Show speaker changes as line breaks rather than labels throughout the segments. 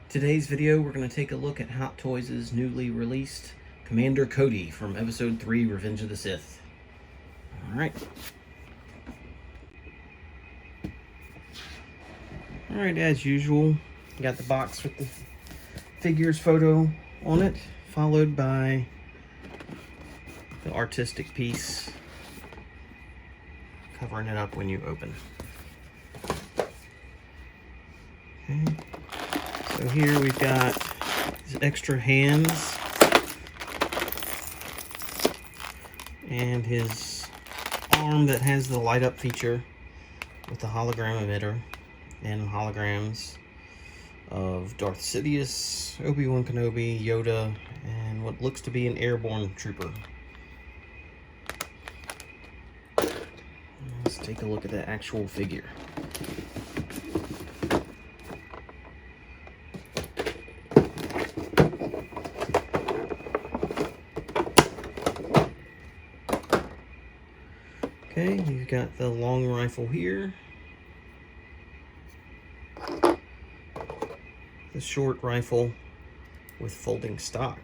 Today's video, we're going to take a look at Hot Toys' newly released Commander Cody from Episode 3, Revenge of the Sith. Alright. Alright, as usual, got the box with the figure's photo on it, followed by the artistic piece covering it up when you open. Okay. So here we've got these extra hands and his arm that has the light up feature with the hologram emitter and holograms of Darth Sidious, Obi-Wan Kenobi, Yoda, and what looks to be an airborne trooper. Let's take a look at the actual figure. Okay, you've got the long rifle here, the short rifle with folding stock.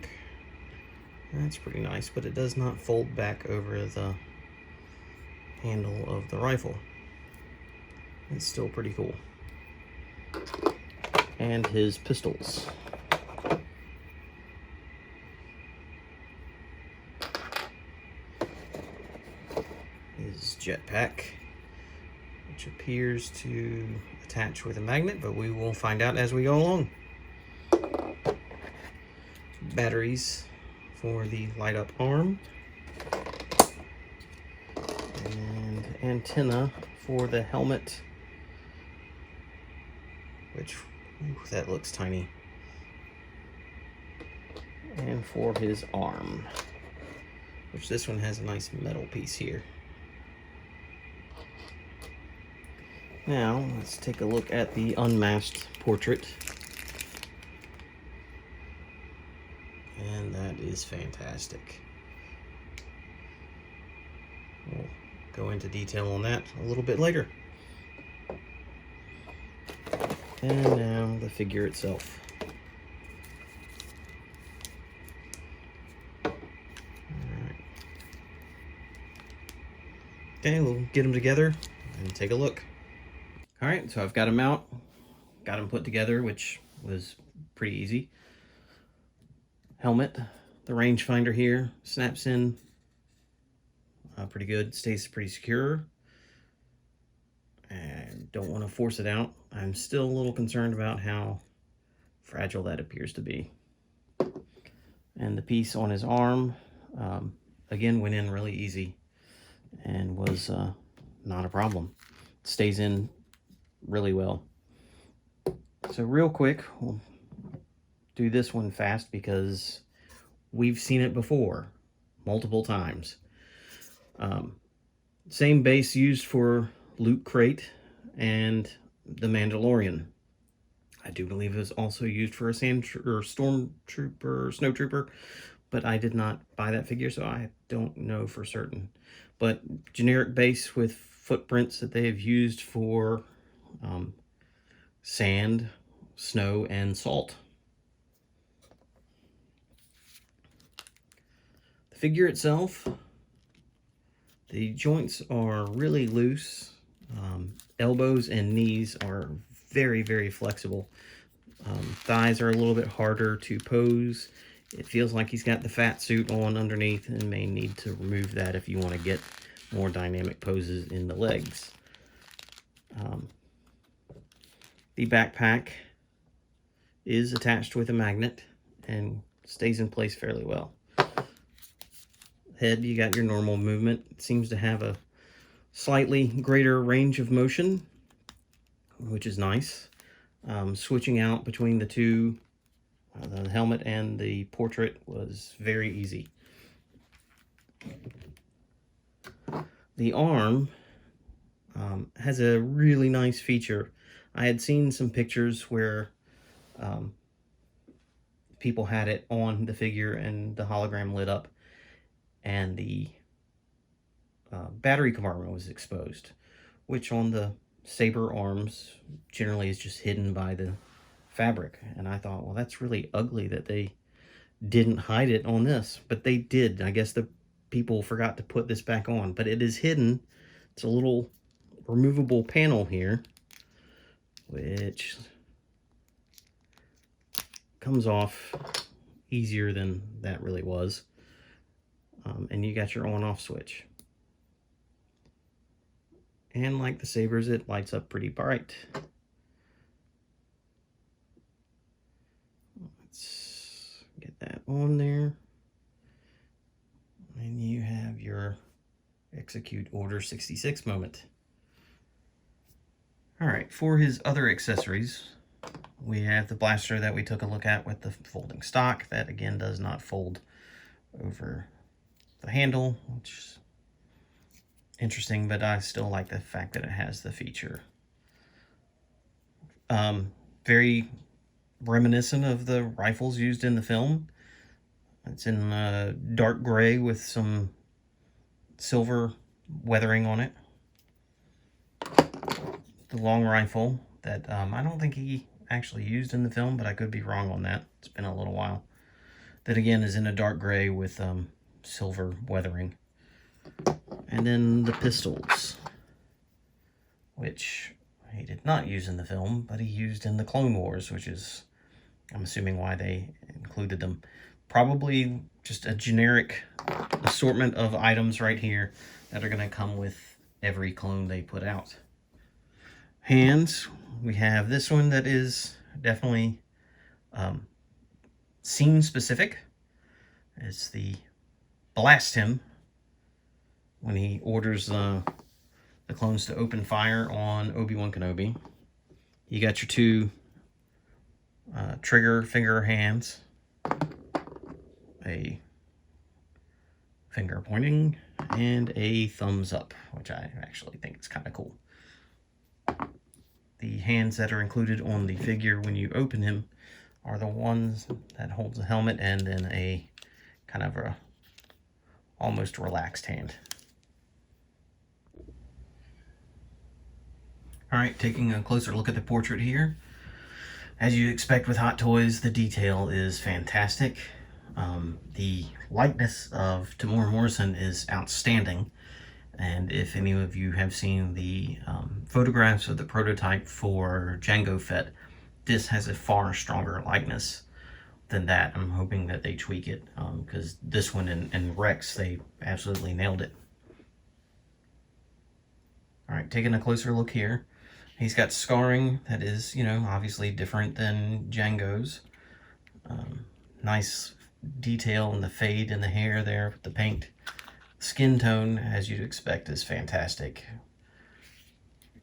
That's pretty nice, but it does not fold back over the handle of the rifle. It's still pretty cool. And his pistols. His jetpack, which appears to attach with a magnet, but we will find out as we go along. Batteries for the light up arm. And antenna for the helmet, which, ooh, that looks tiny. And for his arm, which this one has a nice metal piece here. Now, let's take a look at the unmasked portrait. And that is fantastic. We'll go into detail on that a little bit later. And now the figure itself. Alright. Okay, we'll get them together and take a look. Alright, so I've got them out, got them put together, which was pretty easy. Helmet, the rangefinder here, snaps in pretty good, stays pretty secure. And don't want to force it out. I'm still a little concerned about how fragile that appears to be. And the piece on his arm, again, went in really easy and was not a problem. Stays in really well. So real quick, we'll do this one fast because we've seen it before multiple times. Same base used for Loot Crate and the Mandalorian. I do believe it was also used for a Stormtrooper, Snowtrooper, but I did not buy that figure, so I don't know for certain. But generic base with footprints that they have used for sand, snow, and salt. The figure itself, the joints are really loose. Elbows and knees are very, very flexible. Thighs are a little bit harder to pose. It feels like he's got the fat suit on underneath and may need to remove that if you want to get more dynamic poses in the legs. The backpack is attached with a magnet and stays in place fairly well. Head, you got your normal movement. It seems to have a slightly greater range of motion, which is nice. Switching out between the two, the helmet and the portrait, was very easy. The arm has a really nice feature. I had seen some pictures where people had it on the figure and the hologram lit up and the battery compartment was exposed, which on the saber arms generally is just hidden by the fabric. And I thought, well, that's really ugly that they didn't hide it on this, but they did. I guess the people forgot to put this back on, but it is hidden. It's a little removable panel here, which comes off easier than that really was. And you got your on-off switch. And like the sabers, it lights up pretty bright. Let's get that on there. And you have your execute order 66 moment. All right, for his other accessories, we have the blaster that we took a look at with the folding stock. That again does not fold over the handle, which is interesting, but I still like the fact that it has the feature. Very reminiscent of the rifles used in the film. It's in dark gray with some silver weathering on it. The long rifle that I don't think he actually used in the film, but I could be wrong on that. It's been a little while. That again is in a dark gray with silver weathering. And then the pistols, which he did not use in the film, but he used in the Clone Wars, which is, I'm assuming, why they included them. Probably just a generic assortment of items right here that are going to come with every clone they put out. Hands, we have this one that is definitely scene specific. It's the blast him when he orders the clones to open fire on Obi-Wan Kenobi. You got your two trigger finger hands, a finger pointing, and a thumbs up, which I actually think is kind of cool. The hands that are included on the figure when you open him are the ones that holds the helmet and then a kind of a almost relaxed hand. All right, taking a closer look at the portrait here. As you expect with Hot Toys, the detail is fantastic. The likeness of Tamora Morrison is outstanding. And if any of you have seen the photographs of the prototype for Jango Fett, this has a far stronger likeness than that. I'm hoping that they tweak it, because this one in Rex, they absolutely nailed it. All right, taking a closer look here. He's got scarring that is, obviously different than Jango's. Nice detail in the fade in the hair there with the paint. Skin tone, as you'd expect, is fantastic.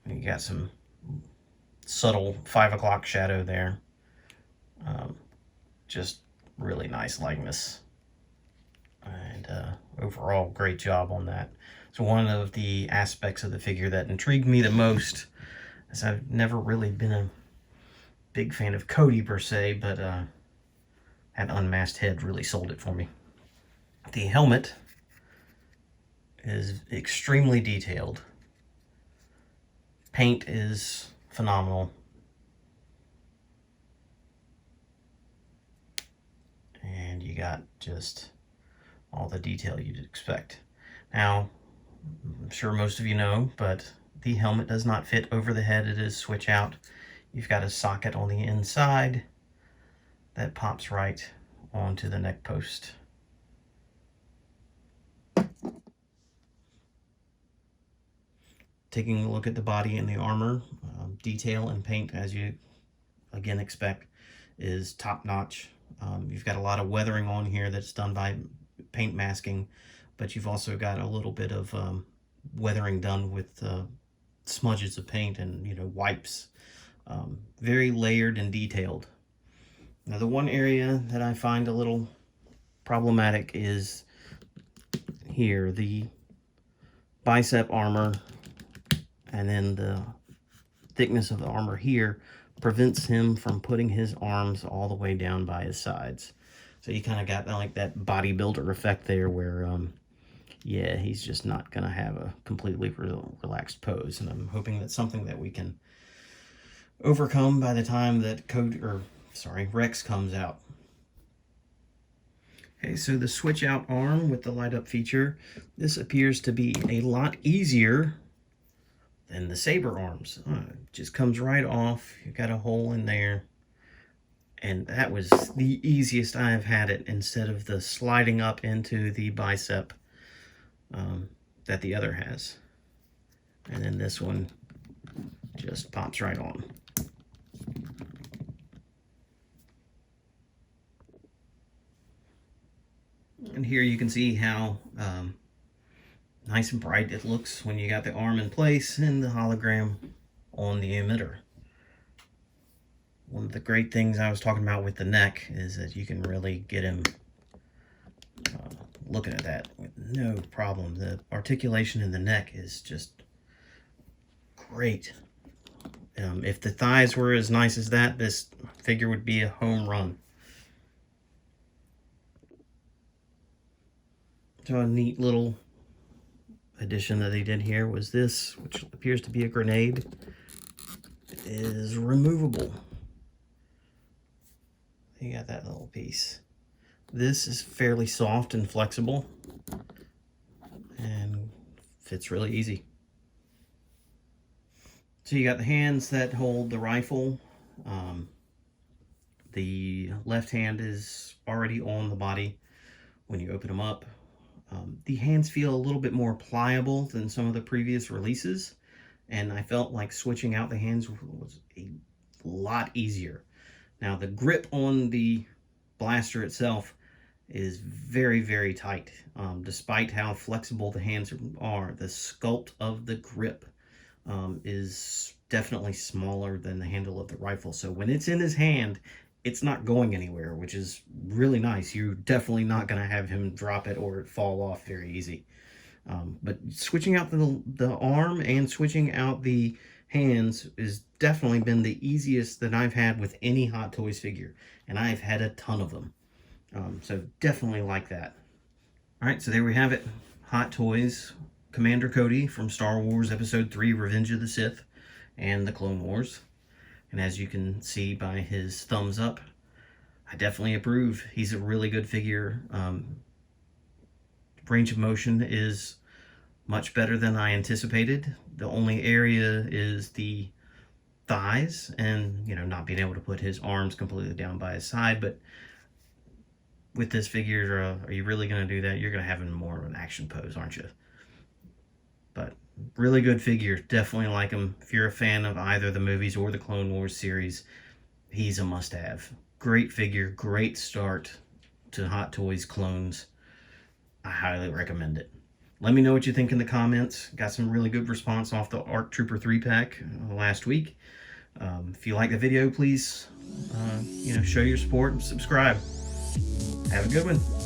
You got some subtle 5 o'clock shadow there. Just really nice likeness. And overall, great job on that. So one of the aspects of the figure that intrigued me the most, as I've never really been a big fan of Cody per se, but that unmasked head really sold it for me. The helmet is extremely detailed. Paint is phenomenal. And you got just all the detail you'd expect. Now, I'm sure most of you know, but the helmet does not fit over the head. It is switch out. You've got a socket on the inside that pops right onto the neck post. Taking a look at the body and the armor, detail and paint, as you again expect, is top notch. You've got a lot of weathering on here that's done by paint masking, but you've also got a little bit of weathering done with smudges of paint and wipes. Very layered and detailed. Now the one area that I find a little problematic is here, the bicep armor, and then the thickness of the armor here prevents him from putting his arms all the way down by his sides. So you kind of got like that bodybuilder effect there where, yeah, he's just not going to have a completely relaxed pose. And I'm hoping that's something that we can overcome by the time that Rex comes out. Okay, so the switch out arm with the light up feature, this appears to be a lot easier than the saber arms. It just comes right off. You got a hole in there. And that was the easiest I have had it, instead of the sliding up into the bicep that the other has. And then this one just pops right on. And here you can see how nice and bright it looks when you got the arm in place and the hologram on the emitter. One of the great things I was talking about with the neck is that you can really get him looking at that with no problem. The articulation in the neck is just great. If the thighs were as nice as that, this figure would be a home run. So a neat little addition that they did here was this, which appears to be a grenade. It is removable. You got that little piece. This is fairly soft and flexible and fits really easy. So you got the hands that hold the rifle. The left hand is already on the body when you open them up. The hands feel a little bit more pliable than some of the previous releases, and I felt like switching out the hands was a lot easier. Now the grip on the blaster itself is very, very tight. Despite how flexible the hands are, the sculpt of the grip is definitely smaller than the handle of the rifle. So when it's in his hand, it's not going anywhere, which is really nice. You're definitely not going to have him drop it or it fall off very easy. But switching out the arm and switching out the hands has definitely been the easiest that I've had with any Hot Toys figure, and I've had a ton of them. So definitely like that. All right, so there we have it. Hot Toys Commander Cody from Star Wars Episode 3, Revenge of the Sith and the Clone Wars. And as you can see by his thumbs up, I definitely approve. He's a really good figure. Range of motion is much better than I anticipated. The only area is the thighs and, not being able to put his arms completely down by his side. But with this figure, are you really going to do that? You're going to have him more of an action pose, aren't you? But really good figure. Definitely like him. If you're a fan of either the movies or the Clone Wars series, he's a must-have. Great figure, great start to Hot Toys clones. I highly recommend it. Let me know what you think in the comments. Got some really good response off the ARC Trooper 3-pack last week. If you like the video, please show your support and subscribe. Have a good one.